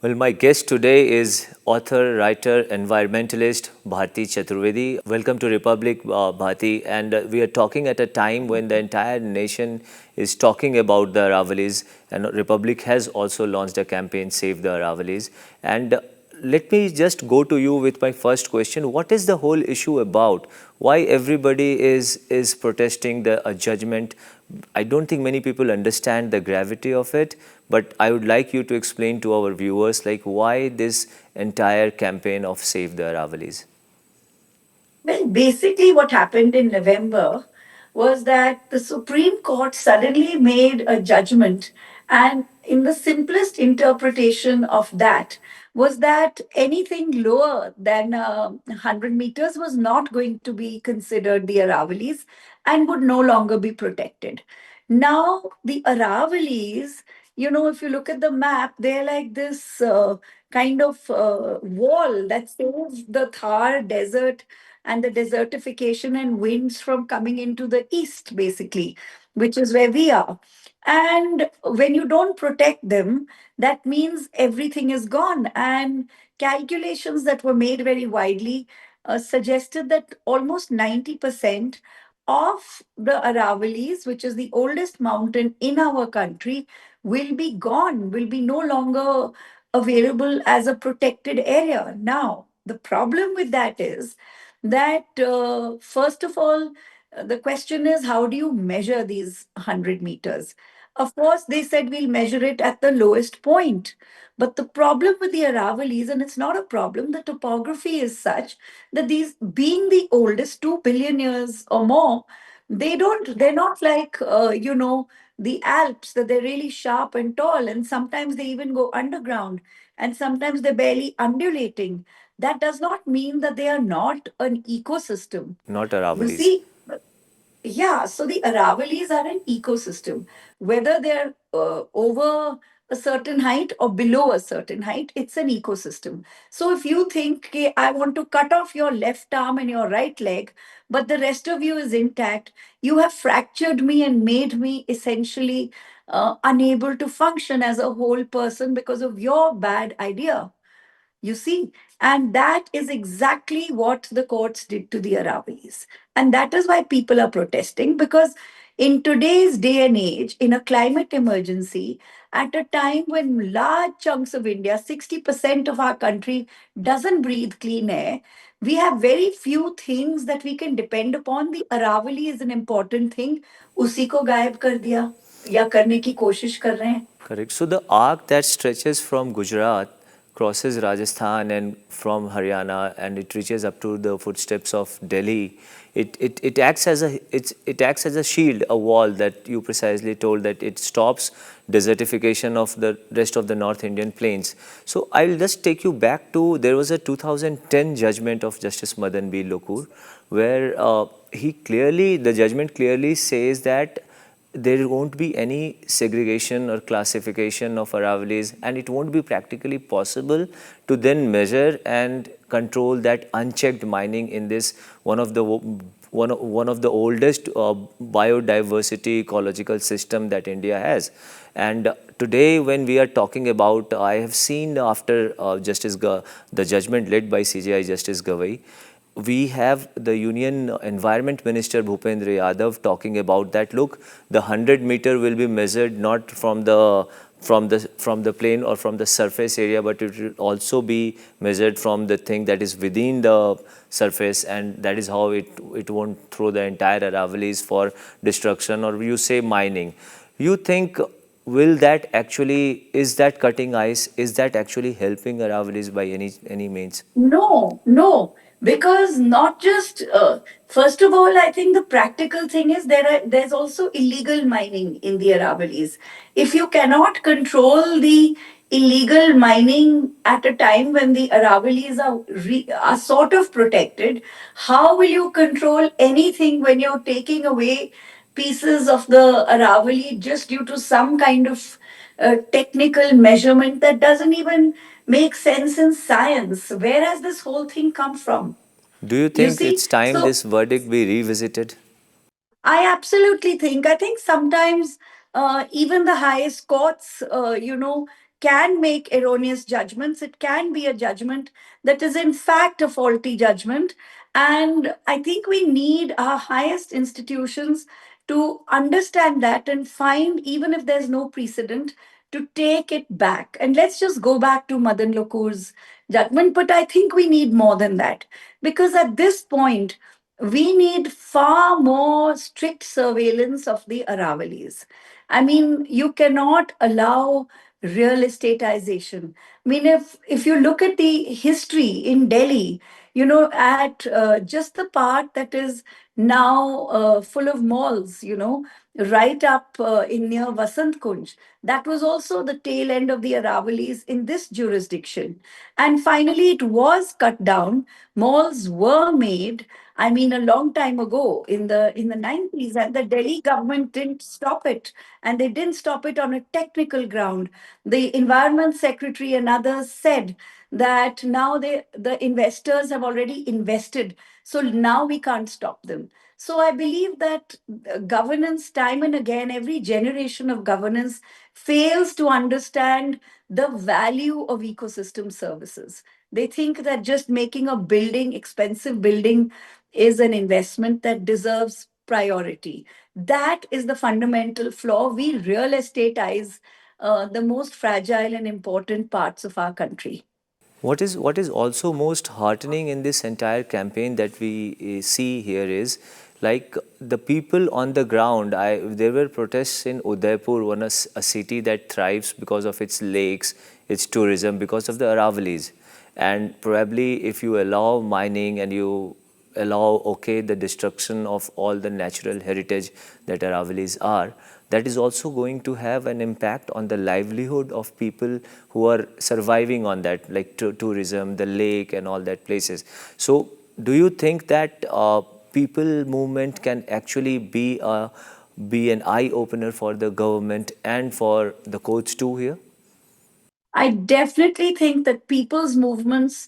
Well, my guest today is author, writer, environmentalist Bharati Chaturvedi. Welcome to Republic, Bharati. And we are talking at a time when the entire nation is talking about the Aravallis, and Republic has also launched a campaign, Save the Aravallis. And let me just go to you with my first question. What is the whole issue about? Why everybody is protesting a judgment? I don't think many people understand the gravity of it, but I would like you to explain to our viewers like why this entire campaign of Save the Aravallis. Well, basically, what happened in November was that the Supreme Court suddenly made a judgment, and in the simplest interpretation of that, was that anything lower than 100 meters was not going to be considered the Aravallis and would no longer be protected. Now, the Aravallis, if you look at the map, they're like this kind of wall that saves the Thar desert and the desertification and winds from coming into the east, basically, which is where we are. And when you don't protect them, that means everything is gone. And calculations that were made very widely suggested that almost 90% of the Aravallis, which is the oldest mountain in our country, will be gone, will be no longer available as a protected area. Now, the problem with that is that first of all, the question is how do you measure these 100 meters? Of course, they said we'll measure it at the lowest point. But the problem with the Aravallis, and it's not a problem, the topography is such that these, being the oldest, 2 billion years or more, they're not like, the Alps, that they're really sharp and tall. And sometimes they even go underground. And sometimes they're barely undulating. That does not mean that they are not an ecosystem. Not You Aravallis. see, yeah, so the Aravallis are an ecosystem. Whether they're over a certain height or below a certain height, it's an ecosystem. So if you think, okay, I want to cut off your left arm and your right leg, but the rest of you is intact, you have fractured me and made me essentially unable to function as a whole person because of your bad idea. You see, and that is exactly what the courts did to the Aravallis. And that is why people are protesting because in today's day and age, in a climate emergency, at a time when large chunks of India, 60% of our country doesn't breathe clean air, we have very few things that we can depend upon. The Aravalli is an important thing. उसी को गायब कर दिया या करने की कोशिश कर रहे हैं. Correct. So the arc that stretches from Gujarat crosses Rajasthan and from Haryana and it reaches up to the footsteps of Delhi. It acts as it acts as a shield, a wall that you precisely told that it stops desertification of the rest of the North Indian plains. So I'll just take you back to there was a 2010 judgment of Justice Madan B. Lokur where the judgment clearly says that there won't be any segregation or classification of Aravallis, and it won't be practically possible to then measure and control that unchecked mining in this one of the oldest biodiversity ecological system that India has. And today, when we are talking about, I have seen after the judgment led by CJI Justice Gavai, we have the Union Environment Minister Bhupendra Yadav talking about that. Look, the 100-meter will be measured not from the plane or from the surface area, but it will also be measured from the thing that is within the surface, and that is how it won't throw the entire Aravallis for destruction or you say mining. You think will that actually is that cutting ice? Is that actually helping Aravallis by any means? No, no, because not just first of all, I think the practical thing is there's also illegal mining in the Aravallis. If you cannot control the illegal mining at a time when the Aravallis are sort of protected, how will you control anything when you're taking away pieces of the Aravalli just due to some kind of technical measurement that doesn't even make sense in science? Where has this whole thing come from? Do you You think see? it's time So this verdict be revisited? I absolutely think. I think sometimes even the highest courts, can make erroneous judgments. It can be a judgment that is, in fact, a faulty judgment. And I think we need our highest institutions to understand that and find, even if there's no precedent, to take it back. And let's just go back to Madan Lokur's judgment. But I think we need more than that, because at this point, we need far more strict surveillance of the Aravallis. I mean, you cannot allow real estateization. I mean, if you look at the history in Delhi, at just the part that is now full of malls, right up in near Vasant Kunj, that was also the tail end of the Aravallis in this jurisdiction. And finally, it was cut down. Malls were made. I mean, a long time ago in the 90s, and the Delhi government didn't stop it, and they didn't stop it on a technical ground. The environment secretary and others said that now the investors have already invested, so now we can't stop them. So I believe that governance, time and again, every generation of governance fails to understand the value of ecosystem services. They think that just making a building, expensive building, is an investment that deserves priority. That is the fundamental flaw. We real estateize the most fragile and important parts of our country. What is also most heartening in this entire campaign that we see here is like the people on the ground. There were protests in Udaipur, a city that thrives because of its lakes, its tourism, because of the Aravallis. And probably if you allow mining and you allow the destruction of all the natural heritage that Aravallis are, that is also going to have an impact on the livelihood of people who are surviving on that, like tourism, the lake, and all that places. So, do you think that people movement can actually be an eye opener for the government and for the courts too here? I definitely think that people's movements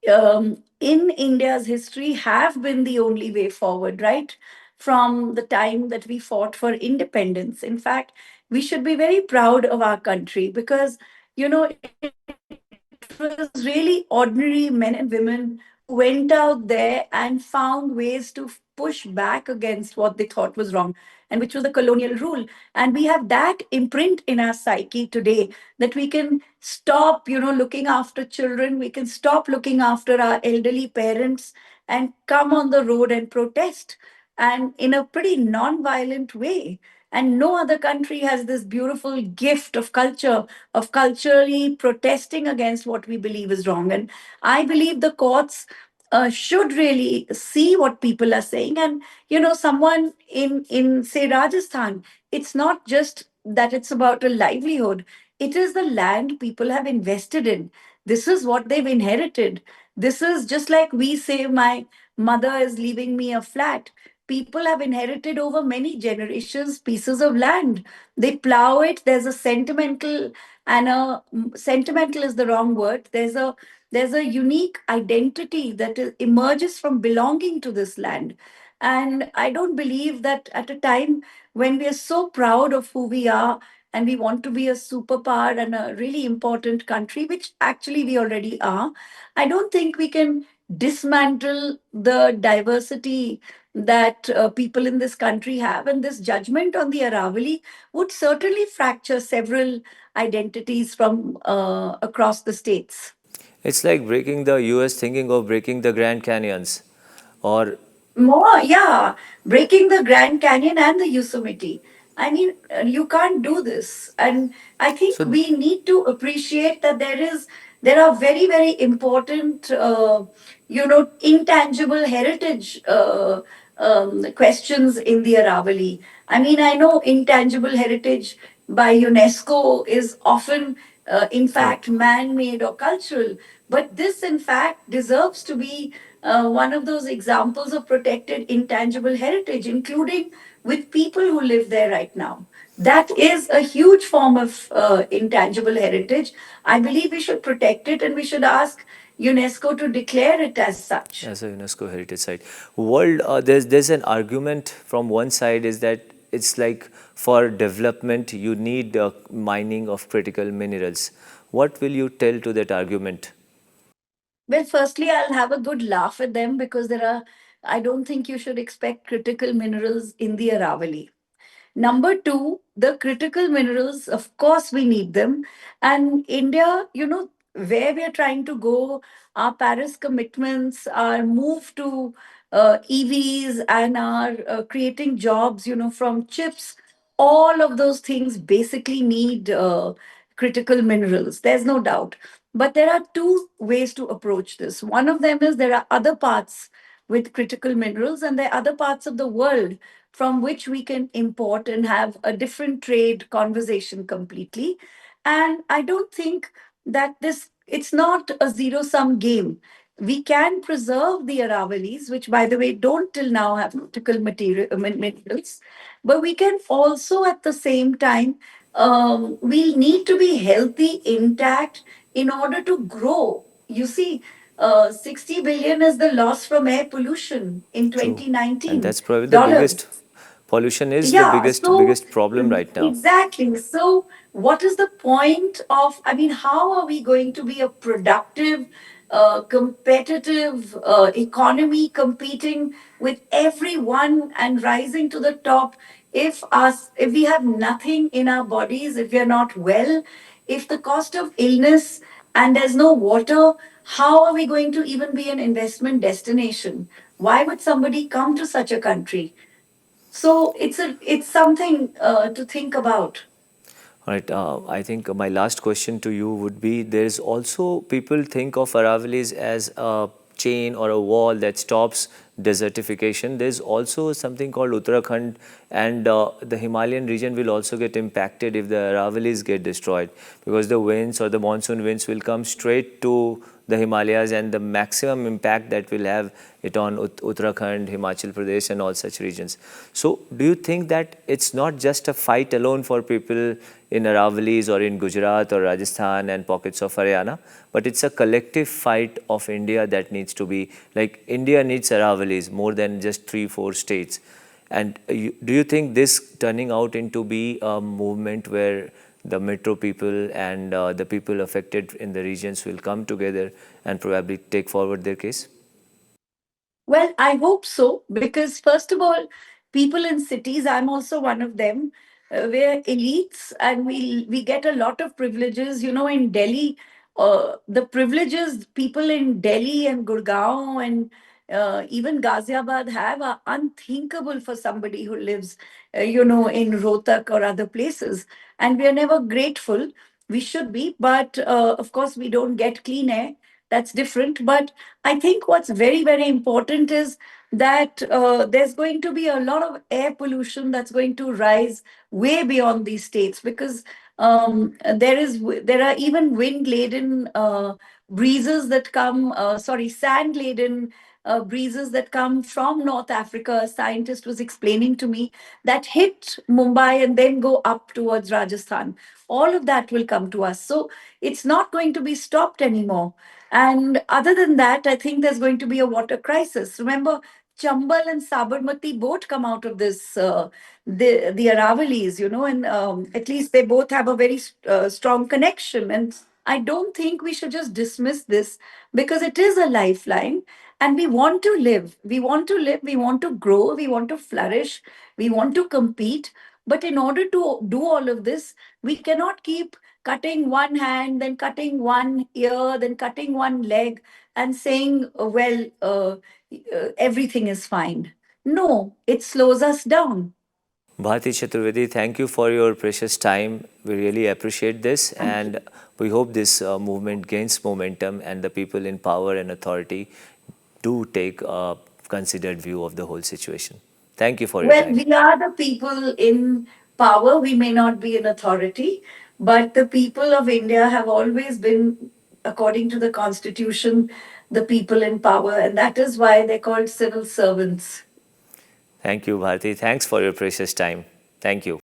in India's history have been the only way forward, right? From the time that we fought for independence. In fact, we should be very proud of our country because, it was really ordinary men and women who went out there and found ways to push back against what they thought was wrong, and which was the colonial rule. And we have that imprint in our psyche today, that we can stop, looking after children, we can stop looking after our elderly parents and come on the road and protest, and in a pretty non-violent way. And no other country has this beautiful gift of culture, of culturally protesting against what we believe is wrong. And I believe the courts should really see what people are saying. And someone in say Rajasthan, it's not just that it's about a livelihood. It is the land people have invested in. This is what they've inherited. This is just like we say, my mother is leaving me a flat. People have inherited over many generations pieces of land. They plow it. There's a sentimental and a sentimental is the wrong word. There's a unique identity that emerges from belonging to this land. And I don't believe that at a time when we are so proud of who we are and we want to be a superpower and a really important country, which actually we already are, I don't think we can dismantle the diversity that people in this country have. And this judgment on the Aravalli would certainly fracture several identities from across the states. It's like breaking the US thinking of breaking the Grand Canyons, or More, yeah, breaking the Grand Canyon and the Yosemite. I mean, you can't do this, and I think so. we need to appreciate that there are very very important, intangible heritage questions in the Aravalli. I mean, I know intangible heritage by UNESCO is often, in fact, man made or cultural, but this, in fact, deserves to be one of those examples of protected intangible heritage, including with people who live there right now. That is a huge form of intangible heritage. I believe we should protect it and we should ask UNESCO to declare it as such. As a UNESCO heritage site. There's an argument from one side is that it's like for development you need mining of critical minerals. What will you tell to that argument? Well, firstly, I'll have a good laugh at them because I don't think you should expect critical minerals in the Aravalli. Number two, the critical minerals, of course, we need them. And India, where we are trying to go, our Paris commitments, our move to EVs, and our creating jobs, from chips, all of those things basically need critical minerals. There's no doubt. But there are two ways to approach this. One of them is there are other parts with critical minerals, and there are other parts of the world from which we can import and have a different trade conversation completely. And I don't think that it's not a zero sum game. We can preserve the Aravallis, which, by the way, don't till now have critical minerals, but we can also at the same time, we need to be healthy, intact in order to grow. You see, 60 billion is the loss from air pollution in True. And 2019 that's probably the dollars. biggest, pollution is the Yeah, so biggest problem right now. exactly. So, what is the point of? I mean, how are we going to be a productive, competitive economy competing with everyone and rising to the top if we have nothing in our bodies, if we are not well, if the cost of illness and there's no water, how are we going to even be an investment destination? Why would somebody come to such a country? So it's something to think about. All right. I think my last question to you would be: there's also people think of Aravallis as a chain or a wall that stops desertification. There's also something called Uttarakhand, and the Himalayan region will also get impacted if the Aravallis get destroyed, because the winds or the monsoon winds will come straight to the Himalayas, and the maximum impact that will have it on Uttarakhand, Himachal Pradesh, and all such regions. So, do you think that it's not just a fight alone for people in Aravallis or in Gujarat or Rajasthan and pockets of Haryana, but it's a collective fight of India that needs to be, like, India needs Aravallis more than just 3, 4 states. And do you think this turning out into be a movement where the metro people and the people affected in the regions will come together and probably take forward their case? Well, I hope so, because first of all, people in cities, I'm also one of them, we're elites and we get a lot of privileges. In Delhi, the privileges people in Delhi and Gurgaon and even Ghaziabad have are unthinkable for somebody who lives, in Rohtak or other places. And we are never grateful. We should be, but of course, we don't get clean air. That's different. But I think what's very, very important is that there's going to be a lot of air pollution that's going to rise way beyond these states because there are even wind laden breezes that come, sorry, sand laden breezes that come from North Africa. A scientist was explaining to me that hit Mumbai and then go up towards Rajasthan. All of that will come to us. So it's not going to be stopped anymore. And other than that, I think there's going to be a water crisis. Remember, Chambal and Sabarmati both come out of this, the Aravallis, and at least they both have a very strong connection. And I don't think we should just dismiss this because it is a lifeline and we want to live. We want to live, we want to grow, we want to flourish, we want to compete. But in order to do all of this, we cannot keep cutting one hand, then cutting one ear, then cutting one leg, and saying, everything is fine. No, it slows us down. Bharati Chaturvedi, thank you for your precious time. We really appreciate this, Thank you. and we hope this movement gains momentum and the people in power and authority do take a considered view of the whole situation. Thank you for your Well, time. we are the people in power. We may not be in authority, but the people of India have always been, according to the constitution, the people in power. And that is why they're called civil servants. Thank you, Bharati. Thanks for your precious time. Thank you.